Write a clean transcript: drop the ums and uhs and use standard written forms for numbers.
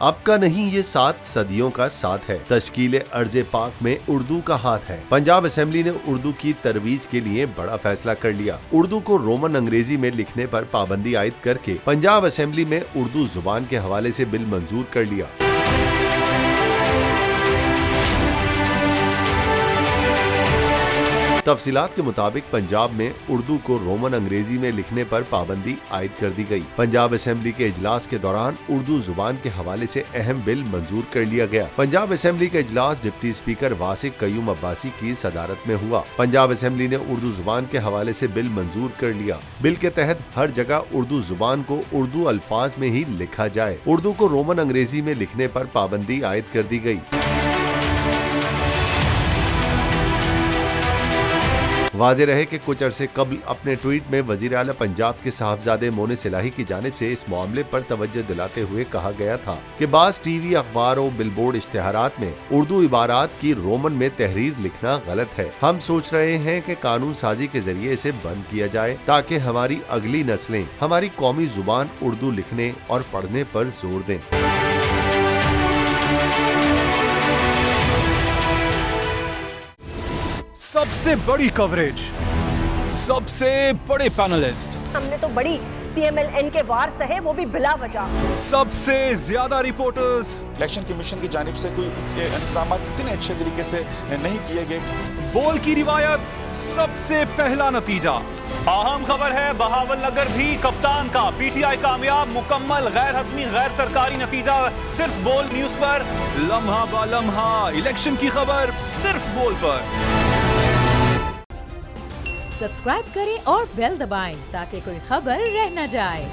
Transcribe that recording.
अब का नहीं, ये 7 सदियों का साथ है। तश्कील अर्ज़े पाक में उर्दू का हाथ है। पंजाब असेंबली ने उर्दू की तरवीज के लिए बड़ा फैसला कर लिया। उर्दू को रोमन अंग्रेजी में लिखने पर पाबंदी आयद करके पंजाब असेंबली में उर्दू जुबान के हवाले से बिल मंजूर कर लिया। तफसीलात के मुताबिक पंजाब में उर्दू को रोमन अंग्रेजी में लिखने पर पाबंदी आयद कर दी गई। पंजाब असेंबली के इजलास के दौरान उर्दू जुबान के हवाले से अहम बिल मंजूर कर लिया गया। पंजाब असेंबली का इजलास डिप्टी स्पीकर वासिक कयूम अब्बासी की सदारत में हुआ। पंजाब असेंबली ने उर्दू जुबान के हवाले से बिल मंजूर कर लिया। बिल के तहत हर जगह उर्दू जुबान को उर्दू अल्फाज में ही लिखा जाए। उर्दू को रोमन अंग्रेजी में लिखने पर पाबंदी आयद कर दी गई। वाज़ेह रहे कि कुछ अरसे कबल अपने ट्वीट में वज़ीर आला पंजाब के साहबजादे मोने सिलाही की जानिब से इस मामले पर तवज्जो दिलाते हुए कहा गया था कि बाज़ टीवी, अखबार और बिलबोर्ड इश्तिहारात में उर्दू इबारात की रोमन में तहरीर लिखना गलत है। हम सोच रहे हैं कि कानून साजी के जरिए इसे बंद किया जाए ताकि हमारी अगली नस्लें हमारी कौमी जुबान उर्दू लिखने और पढ़ने पर जोर दें। सबसे बड़ी कवरेज, सबसे बड़े पैनलिस्ट, हमने तो बड़ी PMLN के वार सहे, वो भी बिला वजह। सबसे ज्यादा रिपोर्टर्स। इलेक्शन कमीशन की जानिब से कोई इंतजाम इतने अच्छे तरीके से नहीं किए गए। बोल की रिवायत, सबसे पहला नतीजा। अहम खबर है बहावलनगर भी कप्तान का PTI कामयाब, मुकम्मल गैर हतमी गैर सरकारी नतीजा सिर्फ बोल न्यूज पर। लम्हा बा लम्हा इलेक्शन की खबर सिर्फ बोल पर। सब्सक्राइब करें और बेल दबाएं ताकि कोई खबर रह न जाए।